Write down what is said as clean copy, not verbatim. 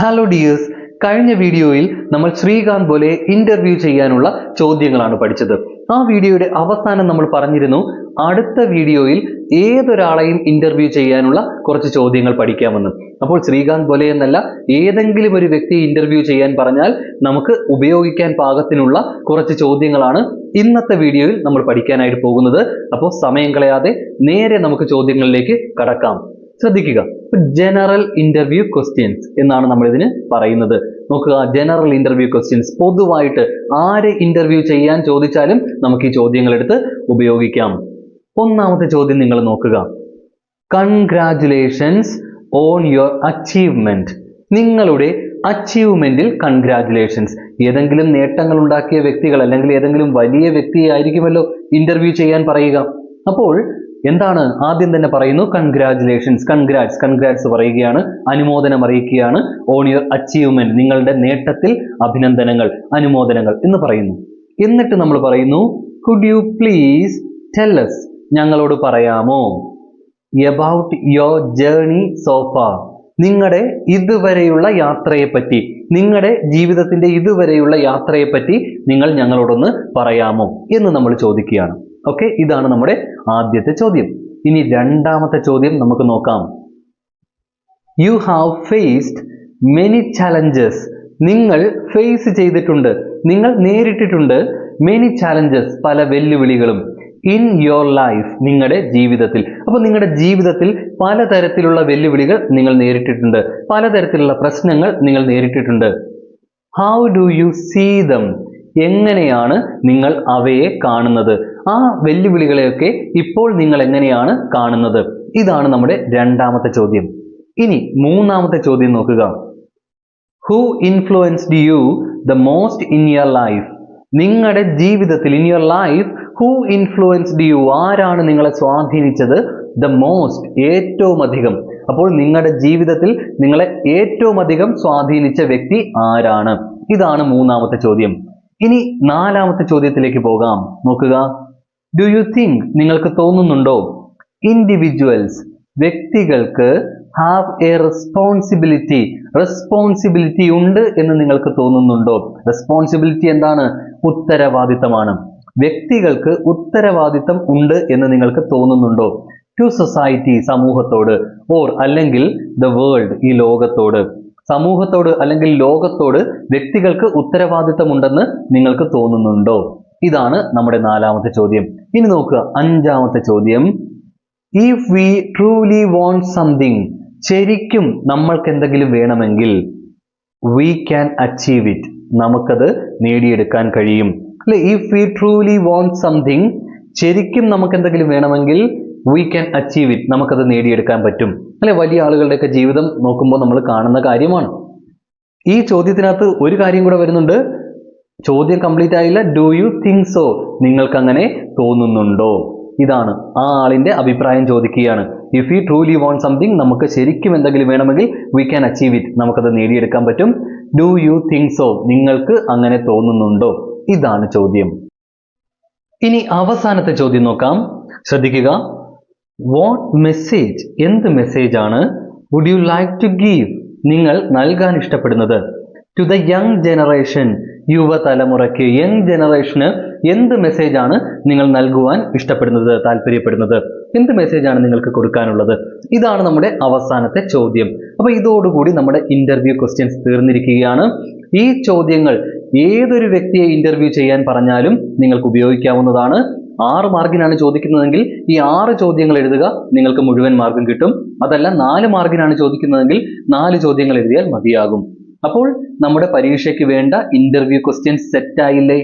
Hello dears, കഴിഞ്ഞ വീഡിയോയിൽ നമ്മൾ ശ്രീകാന്ത് പോലെ ഇന്റർവ്യൂ ചെയ്യാനുള്ള ചോദ്യങ്ങളാണ് പഠിച്ചത്. ആ വീഡിയോയുടെ അവസാനം നമ്മൾ പറഞ്ഞിരുന്നു അടുത്ത വീഡിയോയിൽ ഏതൊരാളെയും ഇന്റർവ്യൂ ചെയ്യാനുള്ള കുറച്ച് ചോദ്യങ്ങൾ പഠിക്കാമെന്ന്. അപ്പോൾ ശ്രീകാന്ത് പോലെ എന്നല്ല, ഏതെങ്കിലും ഒരു വ്യക്തിയെ ഇന്റർവ്യൂ ചെയ്യാൻ പറഞ്ഞാൽ നമുക്ക് ഉപയോഗിക്കാൻ പാകത്തിനുള്ള കുറച്ച് ചോദ്യങ്ങളാണ് ഇന്നത്തെ വീഡിയോയിൽ നമ്മൾ പഠിക്കാനായിട്ട് പോകുന്നത്. അപ്പോൾ സമയം കളയാതെ നേരെ നമുക്ക് ചോദ്യങ്ങളിലേക്ക് കടക്കാം. ശ്രദ്ധിക്കുക, ജനറൽ ഇന്റർവ്യൂ ക്വസ്റ്റ്യൻസ് എന്നാണ് നമ്മൾ ഇതിന് പറയുന്നത്. നോക്കുക, ജനറൽ ഇന്റർവ്യൂ ക്വസ്റ്റ്യൻസ്, പൊതുവായിട്ട് ആര് ഇന്റർവ്യൂ ചെയ്യാൻ ചോദിച്ചാലും നമുക്ക് ഈ ചോദ്യങ്ങൾ എടുത്ത് ഉപയോഗിക്കാം. ഒന്നാമത്തെ ചോദ്യം നിങ്ങൾ നോക്കുക. Congratulations on your achievement. നിങ്ങളുടെ അച്ചീവ്മെന്റിൽ കൺഗ്രാറ്റുലേഷൻസ്. ഏതെങ്കിലും നേട്ടങ്ങൾ ഉണ്ടാക്കിയ വ്യക്തികൾ അല്ലെങ്കിൽ ഏതെങ്കിലും വലിയ വ്യക്തിയെ ആയിരിക്കുമല്ലോ ഇന്റർവ്യൂ ചെയ്യാൻ പറയുക. അപ്പോൾ എന്താണ് ആദ്യം തന്നെ പറയുന്നു? കൺഗ്രാറ്റുലേഷൻസ്, കൺഗ്രാറ്റ്സ് പറയുകയാണ്, അനുമോദനം അറിയിക്കുകയാണ്. ഓൺ യുവർ അച്ചീവ്മെന്റ്, നിങ്ങളുടെ നേട്ടത്തിൽ അഭിനന്ദനങ്ങൾ, അനുമോദനങ്ങൾ എന്ന് പറയുന്നു. എന്നിട്ട് നമ്മൾ പറയുന്നു, could you please tell us, ഞങ്ങളോട് പറയാമോ, about your journey so far, നിങ്ങളുടെ ഇതുവരെയുള്ള യാത്രയെപ്പറ്റി, നിങ്ങളുടെ ജീവിതത്തിന്റെ ഇതുവരെയുള്ള യാത്രയെപ്പറ്റി നിങ്ങൾ ഞങ്ങളോടൊന്ന് പറയാമോ എന്ന് നമ്മൾ ചോദിക്കുകയാണ്. ഓക്കെ, ഇതാണ് നമ്മുടെ ആദ്യത്തെ ചോദ്യം. ഇനി രണ്ടാമത്തെ ചോദ്യം നമുക്ക് നോക്കാം. You have faced many challenges. നിങ്ങൾ ഫേസ് ചെയ്തിട്ടുണ്ട്, നിങ്ങൾ നേരിട്ടിട്ടുണ്ട് മെനി ചാലഞ്ചസ്, പല വെല്ലുവിളികളും. ഇൻ യുവർ ലൈഫ്, നിങ്ങളുടെ ജീവിതത്തിൽ. അപ്പൊ നിങ്ങളുടെ ജീവിതത്തിൽ പലതരത്തിലുള്ള വെല്ലുവിളികൾ നിങ്ങൾ നേരിട്ടിട്ടുണ്ട്, പലതരത്തിലുള്ള പ്രശ്നങ്ങൾ നിങ്ങൾ നേരിട്ടിട്ടുണ്ട്. How do you see them, എങ്ങനെയാണ് നിങ്ങൾ അവയെ കാണുന്നത്? ആ വെല്ലുവിളികളെയൊക്കെ ഇപ്പോൾ നിങ്ങൾ എങ്ങനെയാണ് കാണുന്നത്? ഇതാണ് നമ്മുടെ രണ്ടാമത്തെ ചോദ്യം. ഇനി മൂന്നാമത്തെ ചോദ്യം നോക്കുക. Who influenced you the most in your life. നിങ്ങളുടെ ജീവിതത്തിൽ, in your life, who influenced U, ആരാണ് നിങ്ങളെ സ്വാധീനിച്ചത്? ദ മോസ്റ്റ്, ഏറ്റവും അധികം. അപ്പോൾ നിങ്ങളുടെ ജീവിതത്തിൽ നിങ്ങളെ ഏറ്റവും അധികം സ്വാധീനിച്ച വ്യക്തി ആരാണ്? ഇതാണ് മൂന്നാമത്തെ ചോദ്യം. ഇനി നാലാമത്തെ ചോദ്യത്തിലേക്ക് പോകാം. നോക്കുക. ഡു യു തിങ്ക്, നിങ്ങൾക്ക് തോന്നുന്നുണ്ടോ, ഇൻഡിവിജ്വൽസ്, വ്യക്തികൾക്ക് ഹാവ് എ റെസ്പോൺസിബിലിറ്റി, റെസ്പോൺസിബിലിറ്റി ഉണ്ട് എന്ന് നിങ്ങൾക്ക് തോന്നുന്നുണ്ടോ? റെസ്പോൺസിബിലിറ്റി എന്താണ്? ഉത്തരവാദിത്തമാണ്. വ്യക്തികൾക്ക് ഉത്തരവാദിത്തം ഉണ്ട് എന്ന് നിങ്ങൾക്ക് തോന്നുന്നുണ്ടോ? ടു സൊസൈറ്റി, സമൂഹത്തോട്, ഓർ അല്ലെങ്കിൽ ദ വേൾഡ്, ഈ ലോകത്തോട്. സമൂഹത്തോട് അല്ലെങ്കിൽ ലോകത്തോട് വ്യക്തികൾക്ക് ഉത്തരവാദിത്തമുണ്ടെന്ന് നിങ്ങൾക്ക് തോന്നുന്നുണ്ടോ? ഇതാണ് നമ്മുടെ നാലാമത്തെ ചോദ്യം. ഇനി നോക്കുക, അഞ്ചാമത്തെ ചോദ്യം. If we truly want something, ശരിക്കും നമ്മൾക്ക് എന്തെങ്കിലും വേണമെങ്കിൽ, വി ക്യാൻ അച്ചീവ് ഇറ്റ്, നമുക്കത് നേടിയെടുക്കാൻ കഴിയും. അല്ലെ, if we truly want something, ശരിക്കും നമുക്ക് എന്തെങ്കിലും വേണമെങ്കിൽ, വി ക്യാൻ അച്ചീവ് ഇറ്റ്, നമുക്കത് നേടിയെടുക്കാൻ പറ്റും. അല്ലെ, വലിയ ആളുകളുടെയൊക്കെ ജീവിതം നോക്കുമ്പോൾ നമ്മൾ കാണുന്ന കാര്യമാണ്. ഈ ചോദ്യത്തിനകത്ത് ഒരു കാര്യം കൂടെ വരുന്നുണ്ട്. ചോദ്യം കംപ്ലീറ്റ് ആയില്ല. ഡു യു തിങ്ക് സോ, നിങ്ങൾക്ക് അങ്ങനെ തോന്നുന്നുണ്ടോ? ഇതാണ് ആ ആളിന്റെ അഭിപ്രായം ചോദിക്കുകയാണ്. If you truly want something, നമുക്ക് ശരിക്കും എന്തെങ്കിലും വേണമെങ്കിൽ, വി ക്യാൻ അച്ചീവ് ഇറ്റ്, നമുക്കത് നേടിയെടുക്കാൻ പറ്റും. ഡു യു തിങ്ക് സോ, നിങ്ങൾക്ക് അങ്ങനെ തോന്നുന്നുണ്ടോ? ഇതാണ് ചോദ്യം. ഇനി അവസാനത്തെ ചോദ്യം നോക്കാം. ശ്രദ്ധിക്കുക. വാട്ട് മെസ്സേജ്, എന്ത് മെസ്സേജ് ആണ് would you like to give, നിങ്ങൾ നൽകാൻ ഇഷ്ടപ്പെടുന്നത്? ടു ദ യങ് ജനറേഷൻ, യുവതലമുറയ്ക്ക്, യങ് ജനറേഷന് എന്ത് മെസ്സേജ് ആണ് നിങ്ങൾ നൽകുവാൻ ഇഷ്ടപ്പെടുന്നത്, താല്പര്യപ്പെടുന്നത്? എന്ത് മെസ്സേജ് ആണ് നിങ്ങൾക്ക് കൊടുക്കാനുള്ളത്? ഇതാണ് നമ്മുടെ അവസാനത്തെ ചോദ്യം. അപ്പൊ ഇതോടുകൂടി നമ്മുടെ ഇന്റർവ്യൂ ക്വസ്റ്റ്യൻസ് തീർന്നിരിക്കുകയാണ്. ഈ ചോദ്യങ്ങൾ ഏതൊരു വ്യക്തിയെ ഇന്റർവ്യൂ ചെയ്യാൻ പറഞ്ഞാലും നിങ്ങൾക്ക് ഉപയോഗിക്കാവുന്നതാണ്. 6 മാർക്കിനാണ് ചോദിക്കുന്നതെങ്കിൽ ഈ 6 ചോദ്യങ്ങൾ എഴുതുക, നിങ്ങൾക്ക് മുഴുവൻ മാർക്കും കിട്ടും. അതല്ല 4 മാർക്കിനാണ് ചോദിക്കുന്നതെങ്കിൽ 4 ചോദ്യങ്ങൾ എഴുതിയാൽ മതിയാകും. അപ്പോൾ നമ്മുടെ പരീക്ഷയ്ക്ക് വേണ്ട ഇന്റർവ്യൂ ക്വസ്റ്റ്യൻസ് സെറ്റ് ആയില്ലേ?